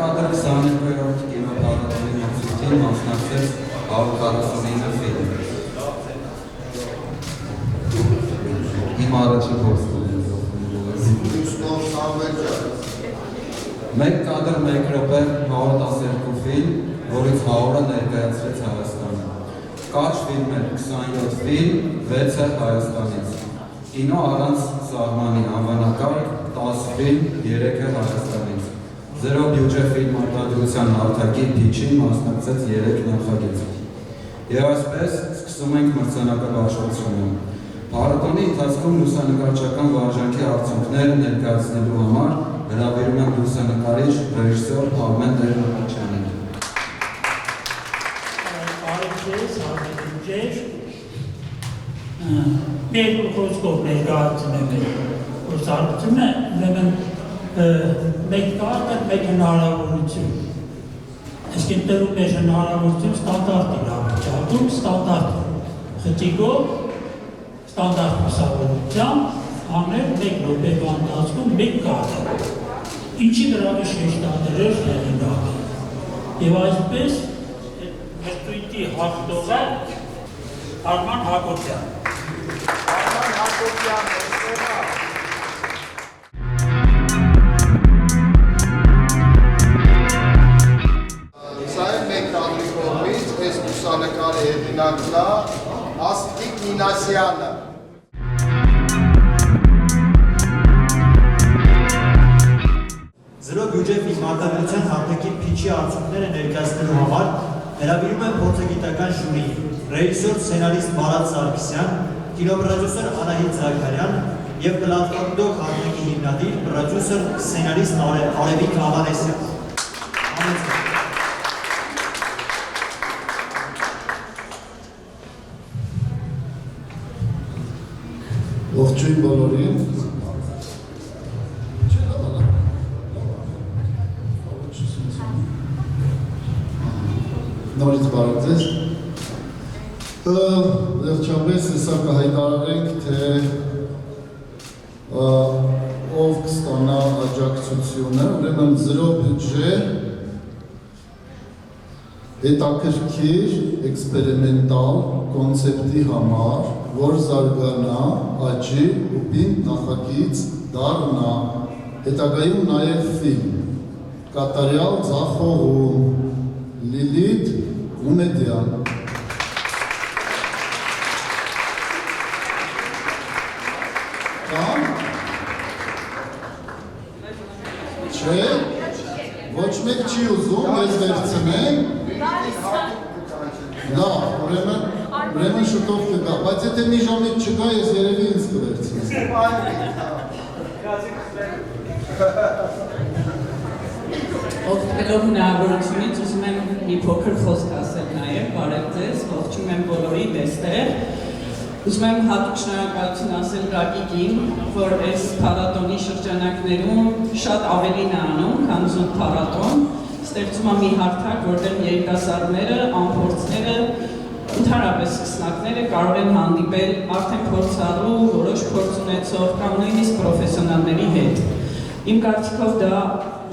կադր 22-րդ կինոփառատոնի մրցույթին մասնակցեց 149 ֆիլմ։ Իմ առաջին փորձն է։ Մեկ կադր 1 րոպե 112 ֆիլմ, որից 100-ը ներկայացրեց Հայաստանը։ Կարճ ֆիլմեր 27 ֆիլմ, 6-ը Հայաստանից։ Կինո առանց սահմանի անվանակարգ 10 ֆիլմ, 3-ը Հայաստանից։ Զերո բյուջե ֆիլմ արտադրության հարթակի փիչին մասնակցեց 3 նախագիծ։ Եվ այսպես սկսում ենք մրցանակաբաշխությունը։ Փառատոնի ընթացքում լուսանկարչական վարժանքի արդյունքները ներկայացնելու համար հրավիրում եմ լուսանկարիչ ռեժիսոր Արմեն Տեր-Նորմիչյանին։ Մեր խոսքով ներկայացնում եմ գործառույթը, ուրեմն մեկ կարգ, մեկ հնարավորություն։ Իսկ ընտրում մեր հնարավորություն ստանդարտ իրավիճակում, ստանդարտ խճիգով, ստանդարտ լուսավորությամբ անել մեկ րոպեվա ընթացքում մեկ կարգ։ Ինչի դրամի շեշտադրել հեղինակը։ Եվ այսպես մրցույթի հաղթողը Արման Հակոբյան։ Արման Հակոբյան, Սա է մեկ կադրի կողմից, այս լուսանկարի հեղինակն է Աստղիկ Մինասյանը։ Զրո բյուջե ֆիլմ արտադրության հարթակի փիչի արդյունքները ներկայացնելու համար հրավիրում եմ փորձագիտական ժյուրիի, ռեժիսոր սցենարիստ Մարատ Սարգսյան, կինոպրոդյուսեր Անահիտ Զաքարյան և պլատֆորմ դոկ հարթակի հիմնադիր, պրոդյուսեր սցենարիստ Արևիկ Ավանեսյան։ Ողջույն բոլորին։ Նորից բարև ձեզ։ Վերջապես հեսա կհայտարարենք, թե ով կստանա աջակցությունը, ուրեմն զրո բյուջե հետաքրքիր էքսպերիմենտալ կոնցեպտի համար, որ զարգանա, աճի ու պինդ նախագիծ դառնա, հետագայում նաև ֆիլմ, կատարյալ ձախողում, Լիլիթ Ունեդյան։ Կամ? Չէ, ոչ մեկ չի ուզում, ես վերցնեմ։ Լավ, ուրեմն շուտով կգա, բայց եթե մի ժամից չգա, ես երևի ինձ կվերցնեմ։ Օգտվելով հնարավորությունից ուզում եմ մի փոքր խոսք ասել նաև, բարև ձեզ, ողջունում եմ բոլորի դեստեր։ Ուզում եմ հատուկ շնորհակալություն ասել Ռագիկին, որ այս փառատոնի շրջանակներում շատ ավելին է անում, քան զուտ փառատոն, ստեղծում է մի հարթակ, որտեղ երիտասարդները, անփորձները, ընդհանրապես սկսնակները կարող են հանդիպել արդեն փորձառու, որոշ փորձ ունեցող կամ նույնիսկ պրոֆեսիոնալների հետ։ Իմ կարծիքով դա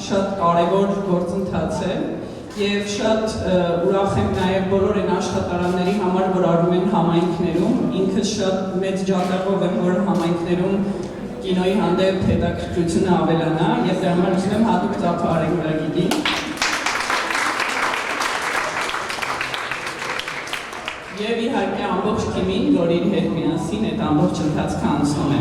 շատ կարևոր գործընթաց է և շատ ուրախ եմ նաև բոլոր այն աշխատարանների համար, որ արվում են համայնքներում, ինքս շատ մեծ ջատագով եմ, որ համայնքներում կինոյի հանդեպ հետաքրքրությունը ավելանա և դրա համար ուզում եմ հատուկ ծափահարել Ռագիկին։ Եվ իհարկե ամբողջ թիմին, որ իր հետ միասին այդ ամբողջ ընթացքը անցնում է։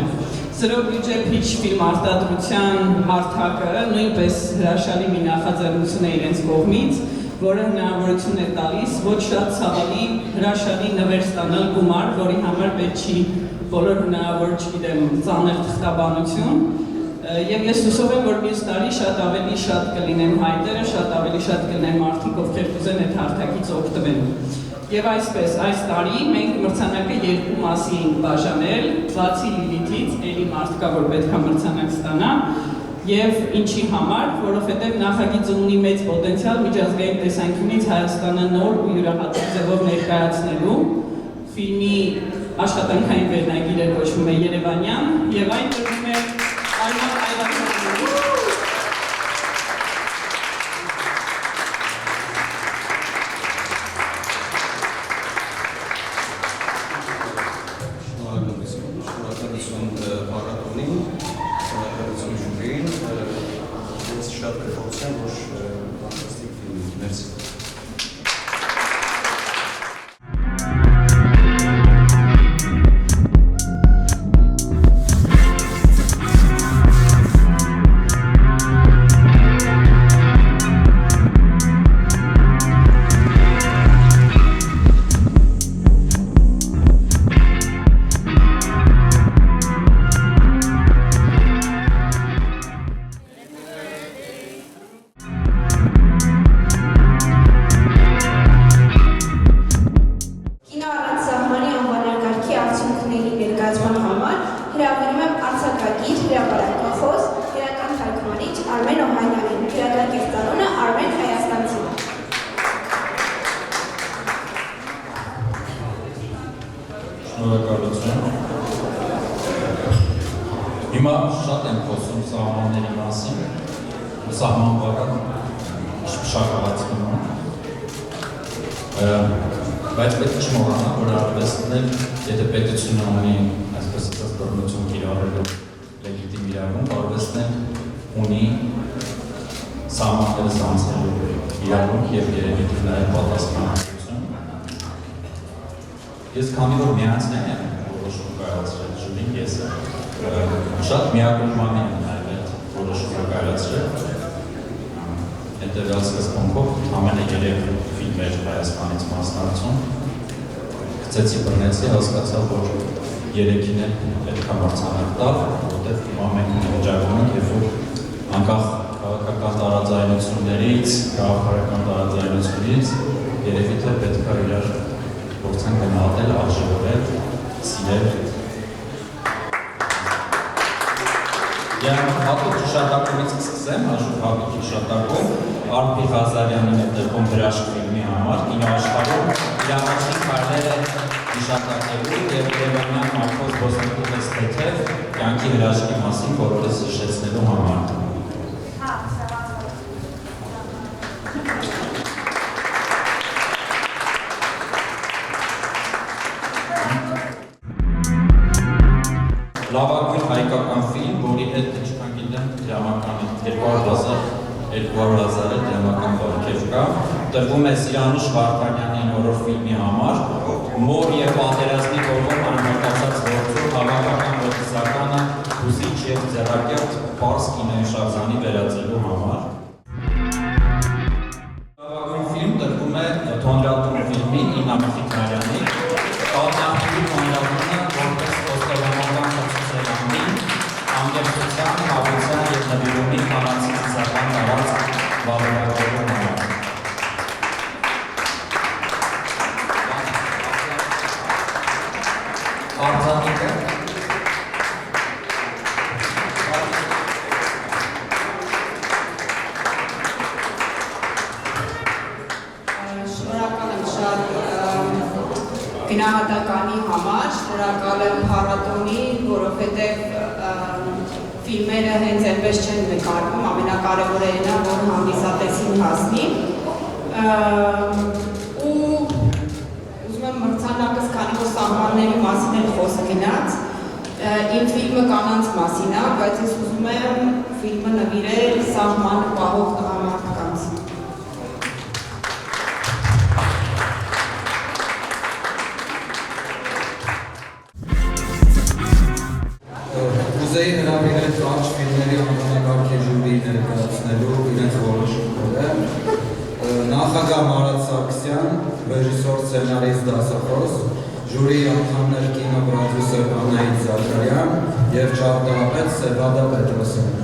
Զրո բյուջե փիչ ֆիլմ արտադրության հարթակը նույնպես հրաշալի մի նախաձեռնություն է իրենց կողմից, որը հնարավորություն է տալիս ոչ շատ ցավալի հրաշալի նվեր ստանալ գումար, որի համար պետք չի բոլոր հնարավոր, չգիտեմ, ծանր թղթաբանություն, եւ ես հուսով եմ, որ մյուս տարի շատ ավելի շատ կլինեն հայտերը, շատ ավելի շատ կլինեն մարդիկ, ովքեր կուզեն այդ հարթակից օգտվել։ Եվ այսպես, այս տարի մենք մրցանակը երկու մասի ենք բաժանել, բացի Լիլիթից, էլի մարդ կա, որ պետք է մրցանակ ստանա, եւ ինչի համար, որովհետեւ նախագիծը ունի մեծ պոտենցիալ միջազգային տեսանկյունից Հայաստանը նոր ու յուրահատուկ ձևով ներկայացնելու, ֆիլմի աշխատանքային վերնագիրը կոչվում է Երևանյան, եւ այն տրվում է Արման Հայրապետյանի որ ֆանտաստիկ ֆիլմ է։ Մերսի։ Հիմա շատ եմ խոսում սահմանների մասին, սահմանվական շահավացնում եմ, բայց պետք է չմոռանալ, որ արվեստն էլ, եթե պետությունը ունի, այսպես ասած, բռնություն կիրառելու լեգիտիմ իրավունք, արվեստն էլ ունի սահմանները սանձնելու իրավունք և երևի նաև պատասխանատվություն։ Ես քանի որ միացնել եմ որոշում կայացրել ժյուրին, ես շատ միակողմանի եմ նաև այդ որոշումը կայացրել։ Հետևյալ սկզբունքով ամենը 3 ֆիլմեր Հայաստանից մասնակցում, գցեցի բռնեցի, հասկացա, որ 3-ին էլ պետք է մրցանակ տալ, որտեղ հիմա մենք վիճակում ենք, երբ որ անկախ քաղաքական տարաձայնություններից, գաղափարական տարաձայնությունից երևի թե պետք է իրար փորձենք գնահատել, արժևորել, սիրել։ Եվ հատուկ հիշատակումից կսկսեմ, հատուկ հիշատակում Արփի Ղազարյանի ներդրվում հրաշք ֆիլմի համար կինոաշխարհում իր առաջին քայլերը հիշատակելու և երևանյան Մաքոս Բոսնիկովից թեթև կյանքի հրաշքի մասին բոլորիս հիշեցնելու համար։ Լավագույն հայկական ֆիլմ, որի հետ ինչքան գիտեմ դրամականի 200,000 դրամական բարքև կա, տրվում է Սիրանուշ Վարդանյանի նորոր ֆիլմի համար, մոր և պատերազմի կողմով անհատացած գործով հավաքական մոտիզականը հուզիչ և ձեռակերտ պարզ կինոյի շարժանի վերածելու համար։ Լավագույն ֆիլմ տրվում է Թոնրատուն ֆիլմի Իննա Մխիթարյանի, Կալնյանի Թոնրատունը որպես խոստովանական խցուցելանի, անգերցության, հավության և նվիրումի կանացի ծիսական տարած վավերագրելու համար։ Արձանիկը Շնորհակալ եմ շատ գնահատականի համար, շնորհակալ եմ փառատոնին, որովհետև ֆիլմերը հենց այնպես չեն նկարվում, ամենակարևորը այն է, որ հանդիսատեսին հասնի։ Ու ուզում եմ մրցանակս, քանի որ սահմանների մասին էլ խոսք գնաց, իմ ֆիլմը կանանց մասին է, բայց ես ուզում եմ ֆիլմը նվիրել սահման պահող տղամարդկանց։ Ուզեի հրավիրել Կարճ ֆիլմերի անվանակարգի ժյուրիի ներկայացնելու իրենց որոշումները։ Նախագահ Մարատ Սարգսյան, ռեժիսոր, սցենարիստ, դասախոս, ժյուրիի անդամներ կինոպրոդյուսեր Անահիտ Զաքարյան և ճարտարապետ Սևադա Պետրոսյան։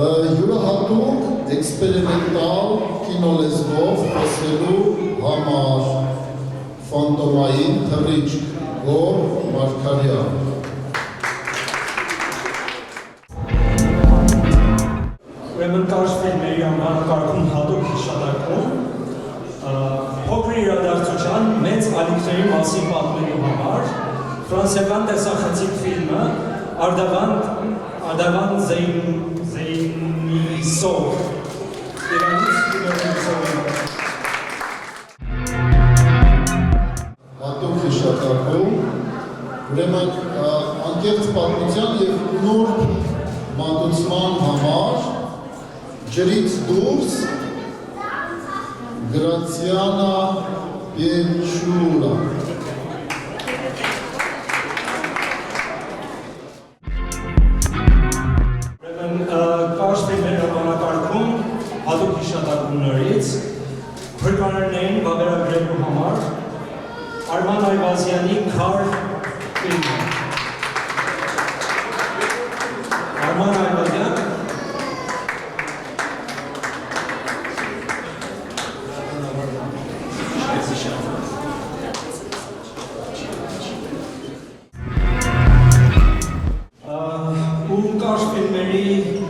յուրահատուկ էքսպերիմենտալ կինոլեզվով խոսելու համար Ֆանտոմային թռիչք Գոր Մարգարյան Ուրեմն կարճ ֆիլմերի անվանակարգում հատուկ հիշատակում փոքր իրադարձության մեծ ալիքների մասին պատմելու համար ֆրանսիական տեսախցիկ ֆիլմը Արդավան Զեյնիսով Իրանից կինոռեժիսոր հատուկ հիշատակում ուրեմն անկեղծ պատմության և նուրբ մատուցման համար ջրից դուրս Գրացիանա Պիենչուրա Կարճ ֆիլմերի անվանակարգում հատուկ հիշատակումներից փրկարարներին վավերագրելու համար Արման Այվազյանի «Քար» ֆիլմը Արման Այվազյան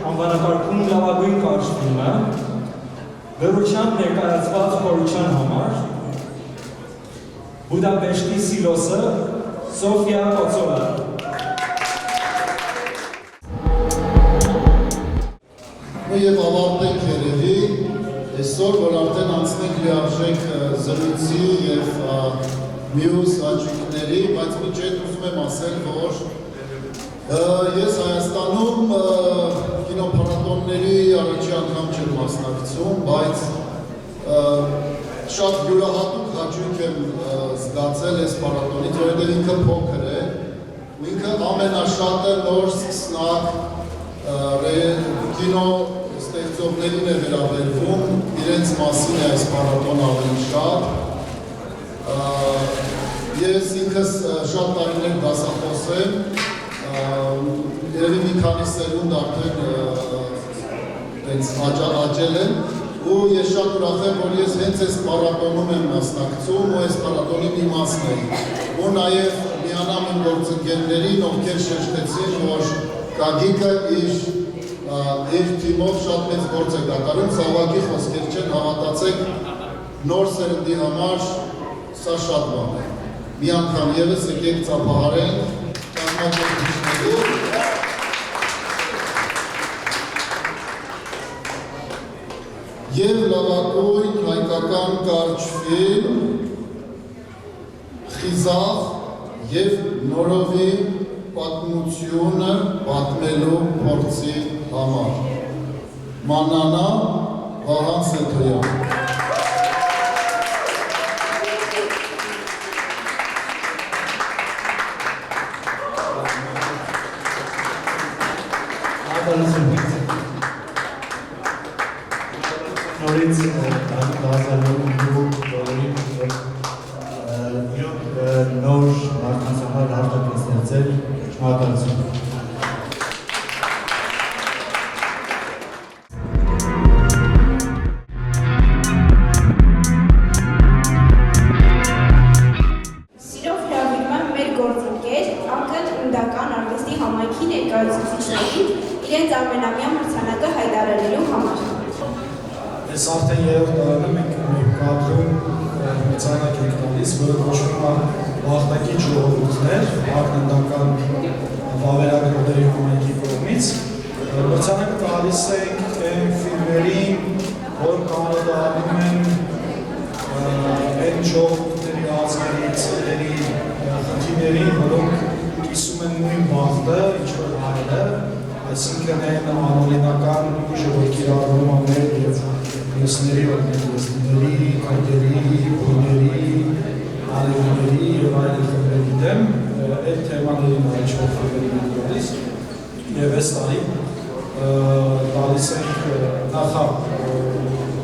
անվանակարգում լավագույն կարճ ֆիլմը Լռությամբ ներկայացված խորության համար Բուդապեշտի Սիլոսը Սոֆիա Կոցովա Եվ ավարտենք երևի այսօր, որ արդեն անցնենք լիարժեք զրույցի և մյուս հաճույքների, բայց մինչ այդ ուզում եմ ասել, որ ես Հայաստանում կինոփառատոնների առաջի անգամ չեմ մասնակցում, բայց շատ յուրահատուկ հաճույք եմ զգացել այս փառատոնից, որովհետև ինքը փոքր է, ու ինքը ամենաշատը նոր սկսնակ կինո ստեղծողներին է վերաբերվում, իրենց մասին է այս փառատոնը ավելի շատ։ Ես ինքս շատ տարիներ դասախոս եմ, երևի մի քանի սերունդ արդեն աճել եմ, ու ես շատ ուրախ եմ, որ ես հենց այս փառատոնում եմ մասնակցում ու այս փառատոնի մի մասն եմ, ու նաև միանամ իմ գործընկերներին, ովքեր շեշտեցին, որ Գագիկը իր թիմով շատ մեծ գործ է կատարում, Սավակի խոսքեր չեն, հավատացեք, նոր սերնդի համար սա շատ բան է։ Մի անգամ ևս եկեք ծափահարենք, կազմակերպիչների և լավագույն հայկական կարճ ֆիլմ Խիզախ և նորովի պատմությունը պատմելու փորձի համար Մանանա Վահան Սեթոյան Նորից դարձալու բոլորին նոր մարդկանց համար հարտակ ստեղծել շնորհակալություն։ Սիրով հրավիրում եմ մեր գործընկեր, անկախ ընդդական արվեստի համայնքի ներկայացուցիչներին իրենց ամենամյա մրցանակը հայտարարելու համար։ Ես արդեն երրորդ տարում ենք կադրում մրցանակ ենք տալիս, որը կոչվում է Վախտակի ժողովուրդներ, ակննդական վավերագրողների համայնքի կողմից։ Մրցանակը տալիս ենք այն ֆիլմերին, որ կանոնադրում են այն ժողովուրդների ազգերի, ծերերի խնդիրներին, որոնք կիսում են նույն բախտը, ինչ որ հայերը, այսինքն այն անօրինական ուժը, որ կիրառվում է մեր և մյուսների, օրգանիզմների, կայդերի, բույների, արևների և այլ խմբերի դեմ, այդ թեմաներին առաջով ֆիլմերի ենք տալիս և այս տարի տալիս ենք նախա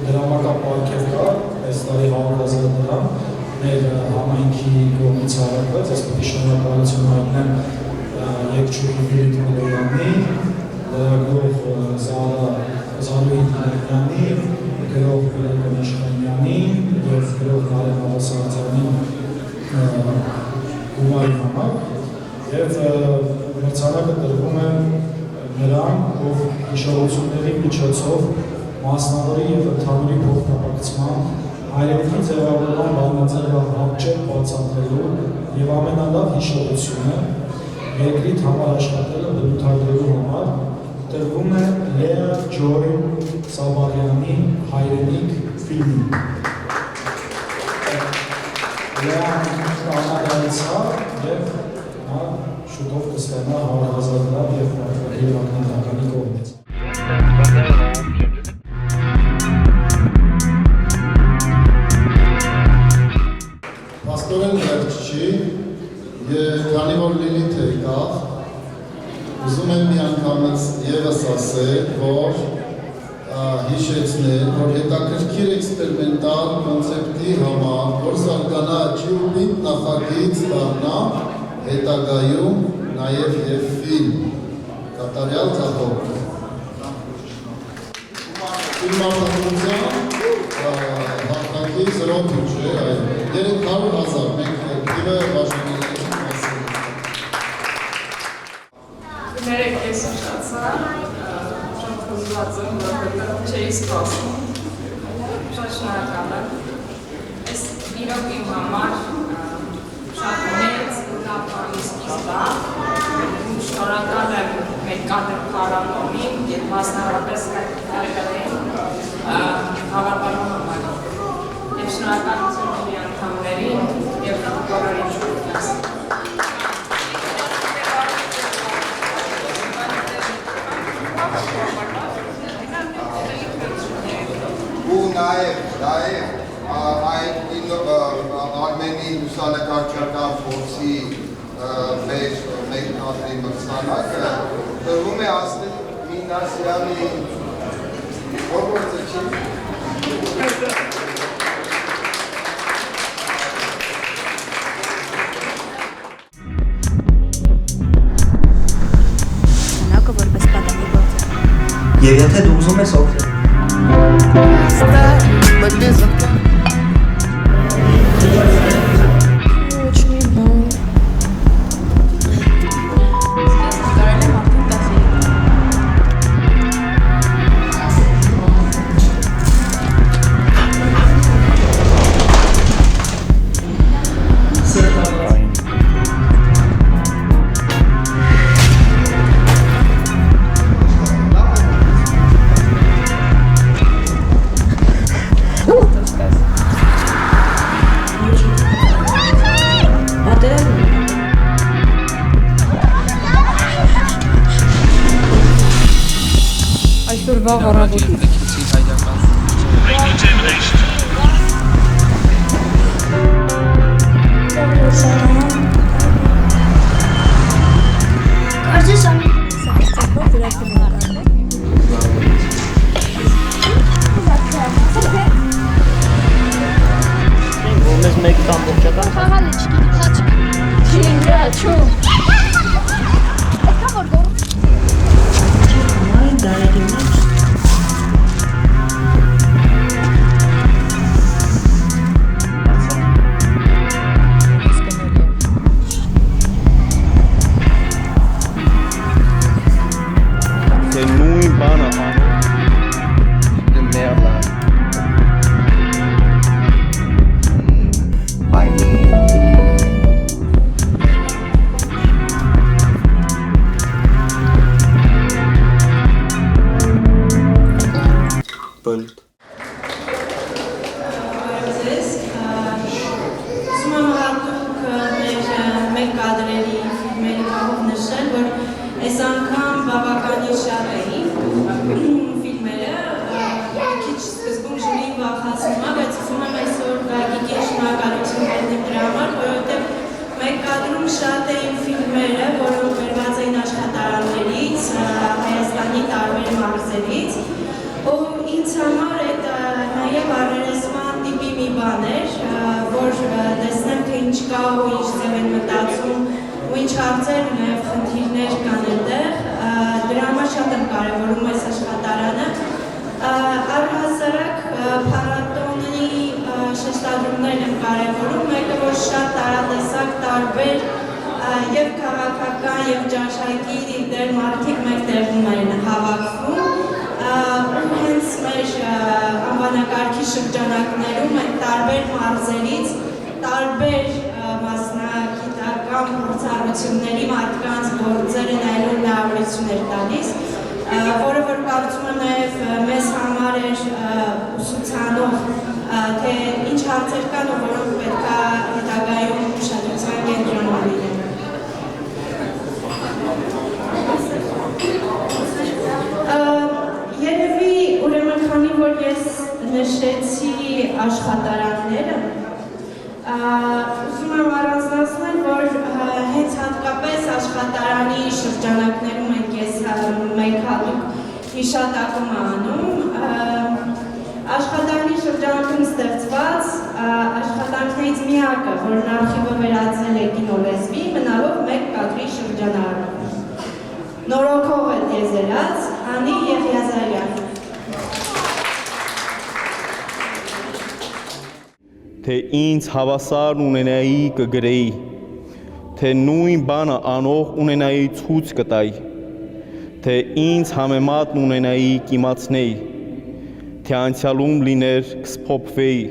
դրամական պարգև կա, այս տարի 100,000 դրամ մեր համայնքի կողմից հավաքված, ես պետք է շնորհակալություն հայտնեմ Եկչուհի Վիլիտ Մոլոյանի, լրագրող Զարա Մարգարյանի, գրող Գուրգեն Իշխանյանի և գրող Նարեն Ավասարյանի գումարի համար և մրցանակը տրվում է նրան, ով հիշողությունների միջոցով մասնավորի և ընդհանուրի փոխնապակցման, հայրենիքի ձևավորման բանաձևը հապճեպ բացատրելու և ամենալավ հիշողությունը երկրիդ համար աշխատելը բնութագրելու համար տրվում է Լեա Ջոյ Սաբաղյանի «Հայրենիք» ֆիլմին։ Լեան կանադայեցավ և նա շուտով կստանա 100,000 դրամ և ակնարկականի կողմից։ Պաստորեն վերջ չի, քանի որ Լիլիթ եկավ, ուզում եմ մի անգամից ևս ասել, որ հիշեցնել, որ հետաքրքիր էքսպերիմենտալ կոնցեպտի համար, որ զարգանա ջիուբինտ նախագիծ դառնա հետագայում նաև և ֆիլմ, կատարյալ ծախով։ Ֆիլմարտադրության հաղթակի 0 բյուջե, 300,000 մենք թիվը բաժանելների մասին։ Ներեք ես ուշացա, շատ հուզված եմ, որովհետև չէի սպասում, շատ շնորհակալ եմ։ Այս իրոք իմ համար շատ մեծ լավ բանի սկիզբ է։ Շնորհակալ եմ մեր կադր փառատոնին և մասնավորապես Գարգալին հավաքելու համար։ Եվ շնորհակալություն ունի անդամներին և բոլորին շուտից։ Ու նաև այդ Արմենի լուսանկարչական փորձի մեր կադրի մրցանակը տրվում է Ասլիկ Մինասյանի ողորձը չի։ Որպես պատանի գործ։ Եվ եթե դու ուզում ես օգնել։ Այսօրվա առավոտից։ Մեզ մեկ ամբողջական խաղալ չկի, հաչ։ Չինգա, չու։ Եկա որ գոր։ Այն դարերի մեջ։ C'est nui bana de merde. Punt. Ուզում եմ հատուկ մեր կադրերի ֆիլմերի բաղով նշել, որ այս անգամ բավականին շատ էին ֆիլմերը, քիչ սկզբում ժյուրին վախեցնում է, բայց ուզում եմ այսօր Գագիկին շնորհակալություն հայտնել դրա համար, որովհետև մեր կադրում շատ էին ֆիլմերը, որոնք գրված էին աշխատարաններից, Հայաստանի տարբեր մարզերից, ինձ համար այդ նաև առերեսման տիպի մի բան էր, որ տեսնեմ, թե ինչ կա ու ինչ ձև են մտածում ու ինչ հարցեր ու նաև խնդիրներ կան այդտեղ, դրա համար շատ եմ կարևորում այս աշխատարանը։ Առհասարակ փառատոնի շեշտադրումներն եմ կարևորում, մեկը որ շատ տարատեսակ տարբեր եւ քաղաքական եւ ճաշակի դեր մարդիկ մեկ տեղում են հավաքվում, հենց մեր անվանակարգի շրջանակներում են տարբեր մարզերից, տարբեր մասնագիտական փորձառությունների մարդկանց գործերը նայելու հնարավորություն էր տալիս, որը որ կարծում եմ նաև մեզ համար էր ուսուցանող, թե ինչ հարցեր կան ու որոնք պետք է հետագայում ուշադրության կենտրոնում լինեն։ Երևի ուրեմն քանի որ ես նշեցի աշխատարանները, ուզում եմ առանձնացնել, որ հենց հատկապես աշխատարանի շրջանակներում ենք ես մեկ հատուկ հիշատակում անում, աշխատարանի շրջանակում ստեղծված աշխատանքներից միակը, որն արխիվը վերածել է կինոլեզվի, մնալով մեկ կադրի շրջանառում։ Նորոգող է տիեզերած Անի Եղիազարյան։ Թե ինձ հավասար ունենայի կգրեի, թե նույն բանը անող ունենայի ցույց կտայի, թե ինձ համեմատն ունենայի կիմացնեի, թե անցյալում լիներ կսփոփվեի,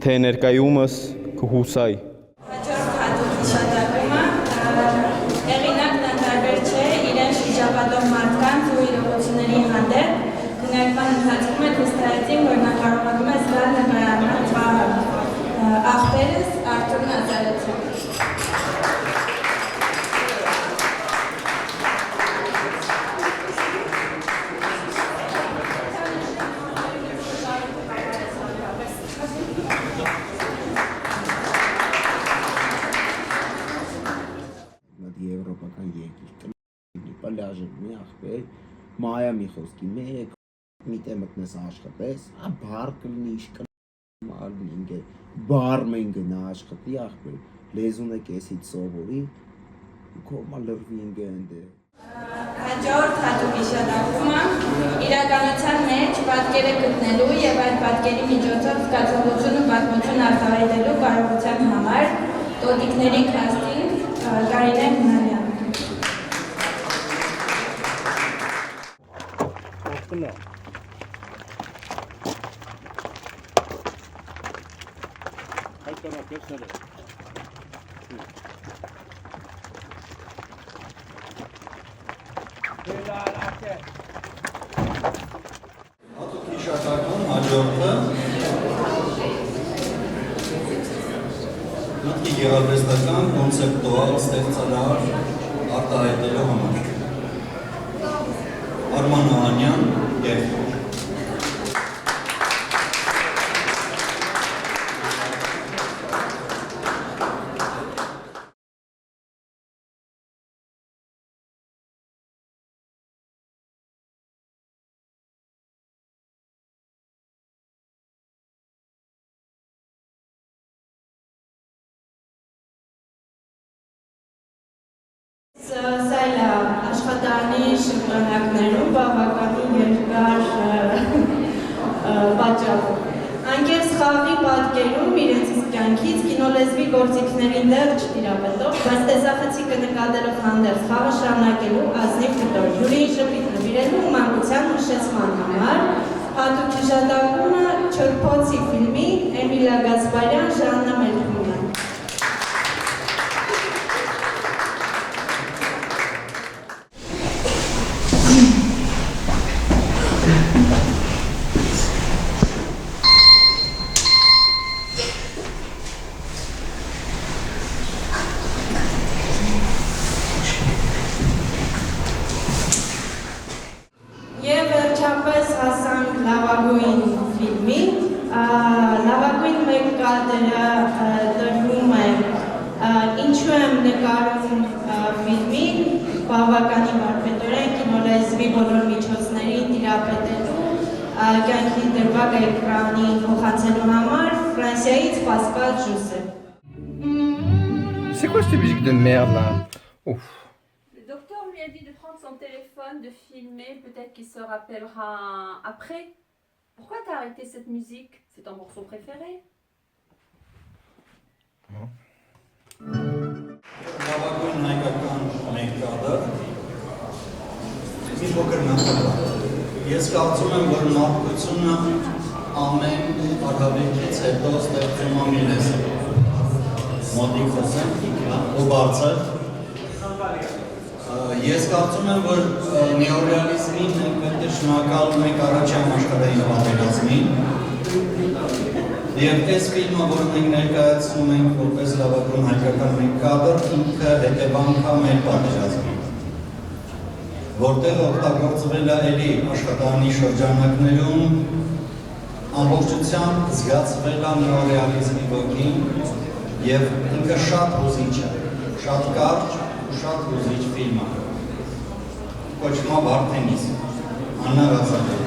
թե ներկայումս կհուսայի։ Հաջորդ հատուկ հիշատակումը հեղինակն ընդհանրեր չէ իրեն շրջապատող մարդկանց ու իրողությունների հանդեպ քննարկման ընթացքում է հստակեցին, որ նա կարողանում է զգալ նկարահանման խաղը։ Ախպերս Արթուր Նազարեթյան։ Եվրոպական երկիր պլաժի ախպեր, Մայամի խոսքի մեկ միտե մտնես աշխատես, բար կլինի իշ կնալինգ է, բարմեն գնա աշխատի ախպեր, լեզուն է կեսից սովորի, կոմա լրվի ընգենդ է։ Հաջորդ հատուկ հիշատակումը իրականության մեջ պատկերը գտնելու եւ այդ պատկերի միջոցով զգացողություն ու պատմություն արտահայտելու կարողության համար տոտիկների քաստինգ Կարինե Հունանյան։ Հատուկ հիշատակում հաջորդը մտքի գեղարվեստական կոնցեպտուալ ստեղծարար արտահայտելու համար։ Արման Նահանյան, Երգոր։ Սա էլ աշխատարանի շրջանակներում բավականին երկար պատճառով։ Անկեղծ խաղի պատկերում իրենց իսկ կյանքից կինոլեզվի գործիքներին դեռ չտիրապետող, բայց տեսախցիկը նկատելով հանդերձ խաղը շարունակելու ազնիվ կտոր։ Հյուրիի շփիտ նվիրելու ու մանկության հիշեցման համար հատուկ հիշատակումը Չորփոցի ֆիլմի Էմիլիա Գասպարյան, Ժաննա Մելքումյան։ Եվ վերջապես հասանք լավագույն ֆիլմին, լավագույն մեկ կադրը տրվում է «Ինչու եմ նկարում» ֆիլմին, բավականին վարպետորեն կինոլեզվի բոլոր միջոցներին տիրապետելու կյանքի դրվագ էկրանի փոխանցելու համար Ֆրանսիայից Պասկալ Ժուսե։ C'est quoi cette musique de merde là? Ouf. Le docteur lui a dit de prendre son téléphone, de filmer, peut-être qu'il se rappellera après. Pourquoi t'as arrêté cette musique? C'est ton morceau préféré? Լավագույն հայկական մեկկադը մի փոքր նախագիծ։ Ես կարծում եմ, որ մարդկությունը ամեն արհավիրքից հետո ստեղծում է մի լեզ։ Մոտիկ խոսեմ, ու բարձր։ Ես կարծում եմ, որ նեոռեալիզմին մենք պետք է շնորհակալ ունենք առաջին աշխարհային պատերազմին։ Եվ այս ֆիլմը, որը մենք ներկայացնում ենք որպես լավագույն հայկական մեկկադր, ինքը հետևանք է մեր պատերազմին, որտեղ օգտագործվել է էլի աշխատանի շրջանակներում ամբողջությամբ զգացվել է նեոռեալիզմի ոգին եւ ինքը շատ հուզիչ է, շատ կարճ ու շատ հուզիչ ֆիլմ է։ Կոչվում է Վարդենիս, Աննա Ղազարյան։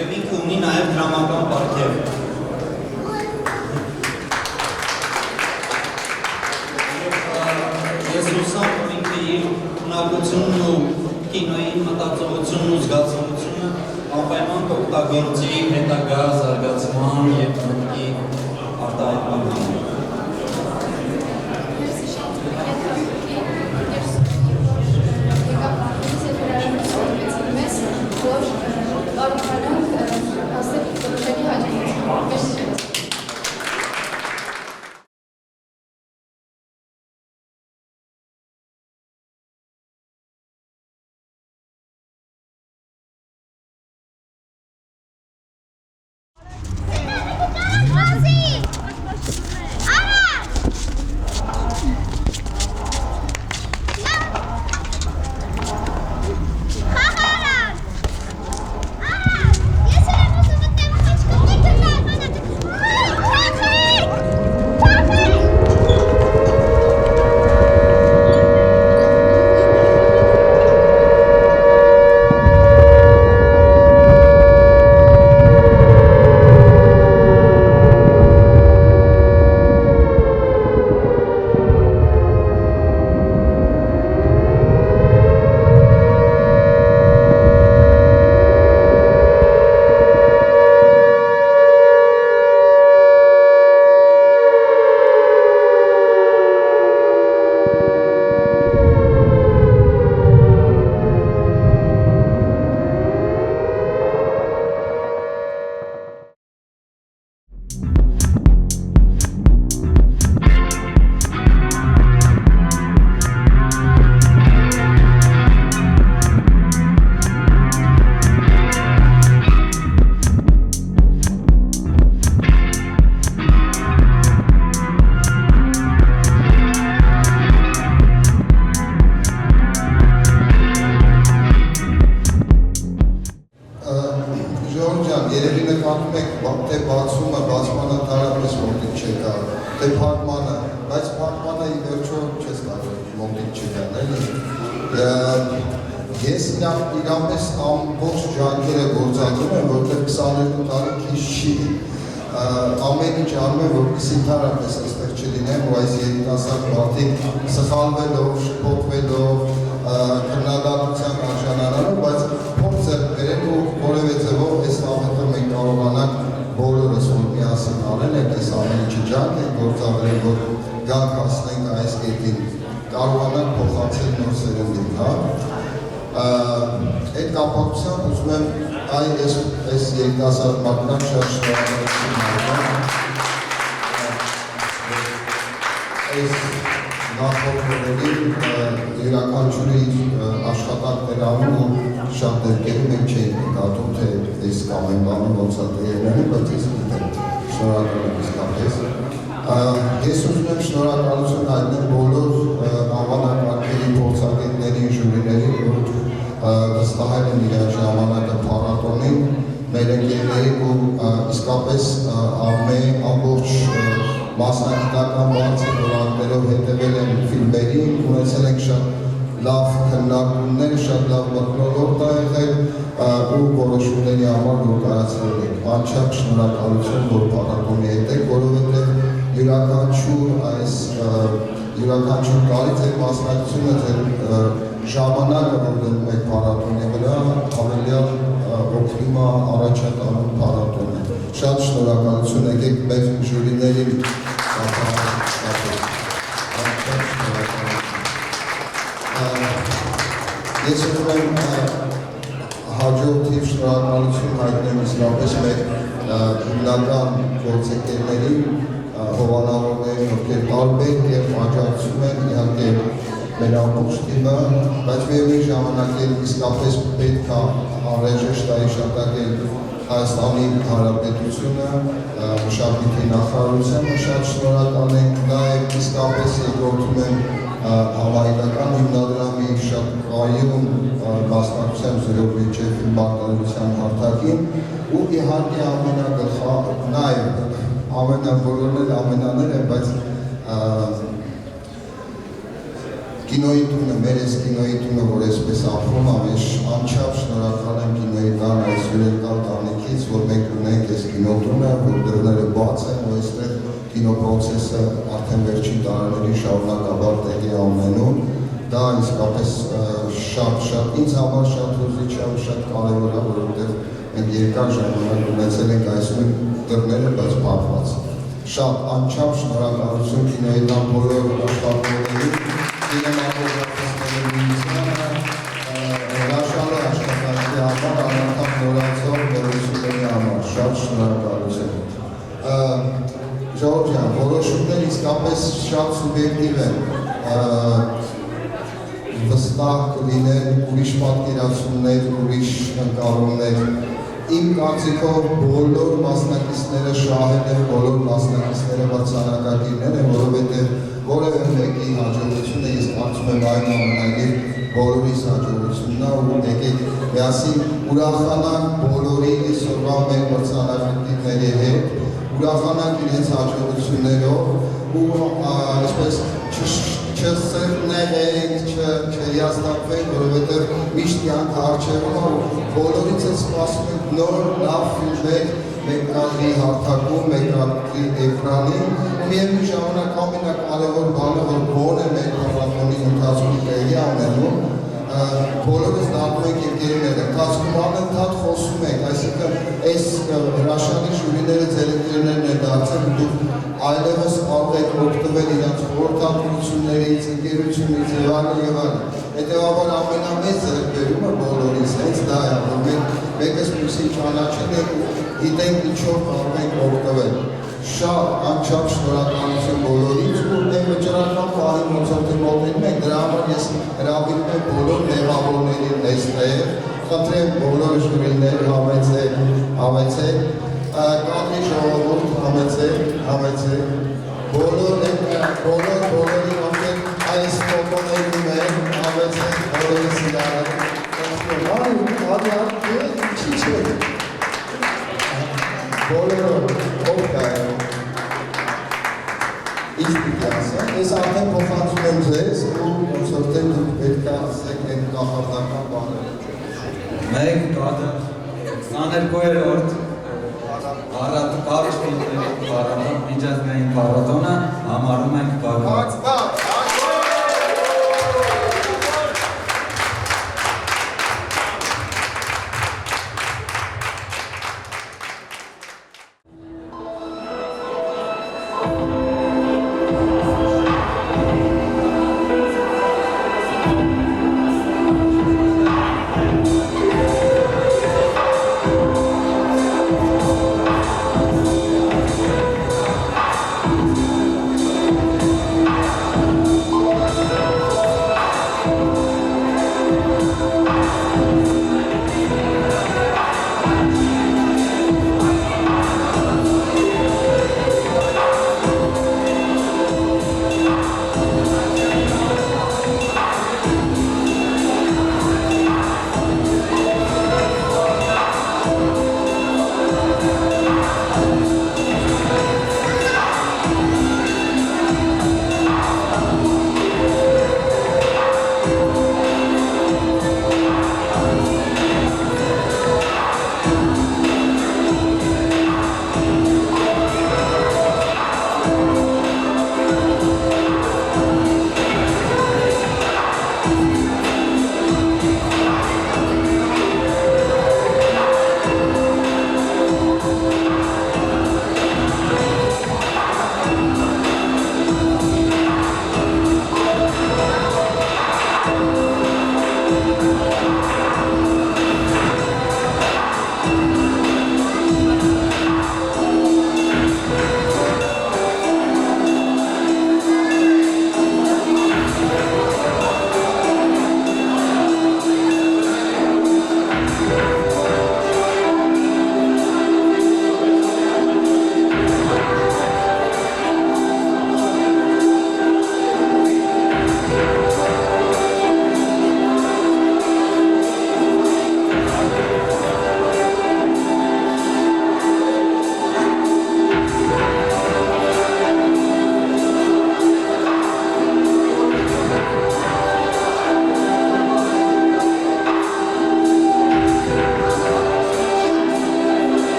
Եվ ինքը ունի նաև դրամական պարգև։ Ես հուսամ, որ ինքը իր ունակությունն ու կինոյի մտածողությունն ու զգացողությունը անպայման կօգտագործի հետագա զարգացման և մտքի արտահայտման համար։ Ես իրապես ամբողջ ջանքերը գործադրում եմ, որտեղ 22 տարի քիչ չի։ Ամեն ինչ անում եմ, որպեսզի ընդհանրապես այստեղ չլինեմ, ու այս երիտասարդ մարդիկ սխալվելով, շփոթվելով, քննադատության արժանանալով, բայց փորձ եմ գրել ու որևէ ձևով այս ամենը մենք կարողանանք բոլորս որ միասին անել ենք, այս ամեն ինչի ջանք ենք գործադրել, որ գանք հասնենք այս կետին, կարողանանք փոխանցել նոր սերնդին, հա։ Այդ կապակցությամբ ուզում եմ այս երիտասարդ մարդկանց շատ շնորհակալություն հայտնել։ Այս նախորդներին յուրաքանչյուրի աշխատանքներ անում ու շատ դեպքերում մենք չէինք նկատում, թե այս կամ այն բանը ոնց է տեղի, բայց ես գիտեմ, շնորհակալ եմ իսկապես։ Ես ուզում եմ շնորհակալություն հայտնել բոլոր անվանակարգերի փորձագետներին, ժյուրիներին, որ վստահել են իրար ժամանակը փառատոնին, մեր ընկերներին ու իսկապես ամբողջ մասնագիտական բարձր որակներով հետևել են ֆիլմերին, ունեցել ենք շատ լավ քննարկումներ, շատ լավ մթնոլորտ ա եղել, ու որոշումների համար որ կայացրել եք։ Անչափ շնորհակալություն, որ փառատոնի հետ եք, որովհետև յուրաքանչյուր տարի ձեր մասնակցությունը, ձեր ժամանակը, որ դնում եք փառատոնի վրա, հավելյալ օգնում է առաջատանում փառատոնը։ Շատ շնորհակալություն եկեք մեր ժյուրիներին Ես ուզում եմ հաջորդիվ շնորհակալություն հայտնեմ իսկապես մեր հիմնական գործընկերներին, հովանավորներին, ովքեր տարբեր և աջակցում են իհարկե մեր ամբողջ թիմը, բայց միևնույն ժամանակ իսկապես պետք է անհրաժեշտ է հիշատակել Հայաստանի Հանրապետությունը, մշակույթի նախարարությանը շատ շնորհակալ ենք, նաև իսկապես երկրորդում եմ համահայկական հիմնադրամի շատ կայուն մասնակցությամբ զրով միջև բանտարության հարթակին ու իհարկե նաև բոլորն էլ ամենաներ են, բայց կինոյի տունը, մեր ես կինոյի տունը, որ այսպես ապրում ամեջ անչափ շնորհակալ եմ կինոյի տան այս հյուրերկալ տանիքից, որ մենք ունենք այս կինոտունը, որ դռները բաց են, ու այստեղ կինոպրոցեսը արդեն վերջին տարիների շարունակաբար տեղի է ունենում, դա իսկապես շատ ինձ համար շատ հուզիչ է ու շատ կարևոր է, որովհետև մենք երկար ժամանակ ունեցել ենք այս նույն դռները, բայց փակված։ Շատ անչափ շնորհակալություն կինոյի տան բոլոր աշխատողներին, կինեմատոգրաֆիստների միությանը, հրաշալի աշխատանքի համար, անընդհատ նորացող նորությունների համար, շատ շնորհակալություն։ Ժողովուրդ ջան, որոշումներ իսկապես շատ սուբյեկտիվ են, վստահ կլինեն ուրիշ պատկերացումներ, ուրիշ ընկալումներ։ Իմ կարծիքով բոլոր մասնակիցները շահել են, բոլոր մասնակիցները մրցանակակիրներ են, որովհետև որևէ մեկի հաջողությունը ես կարծում եմ այնուամենայնիվ բոլորիս հաջողությունն է ու եկեք միասին ուրախանանք բոլորի այսօրվա մեր մրցանակակիրների հետ, ուրախանանք իրենց հաջողություններով ու այսպես չսրտնեղենք, չհիասթափվենք, որովհետև միշտ կյանք առջևում է, բոլորից էլ սպասում ենք նոր լավ ֆիլմեր մեկ կադրի հարթակում, մեկ կադրի էկրանին, ու միևնույն ժամանակ ամենակարևոր բանը, որ գոնե մեր փառատոնի ընթացքում տեղի ունենում, բոլորս դառնում ենք ընկերներ, ընթացքում անընդհատ խոսում ենք, այսինքն այս հրաշալի ժյուրիները ձեր ընկերներն են դարձել, դուք այլևս կարող եք օգտվել իրենց խորհրդատվություններից, ընկերությունից եւ այլն։ Հետևաբար ամենամեծ ձեռքբերումը բոլորիս հենց դա է, որ մենք մեկս մյուսին ճանաչել ենք ու գիտենք ինչով կարող ենք օգտվել։ Շատ անչափ շնորհակալություն բոլորից ու մեր վճռական պահի մոծորդի մոտենում ենք, դրա համար ես հրավիրում եմ բոլոր մեղավորներին այստեղ, խնդրեմ բոլոր ժյուրիներ համեցեք, կադրի ժողովուրդ համեցեք, բոլորին ովքեր այս ֆոտոներում են, համեցեք բոլորիս իրար։ Բոլորը ով կայում։ Ինչ պիտի ասեմ, ես արդեն փոխանցում եմ ձեզ ու ոնց որ թե դուք պետք է ասեք այդ կախարդական բաները։ Մեկ կադր 22-րդ Կարիճ ֆիլմերի փառատոն, միջազգային փառատոնը համարում ենք բաղ։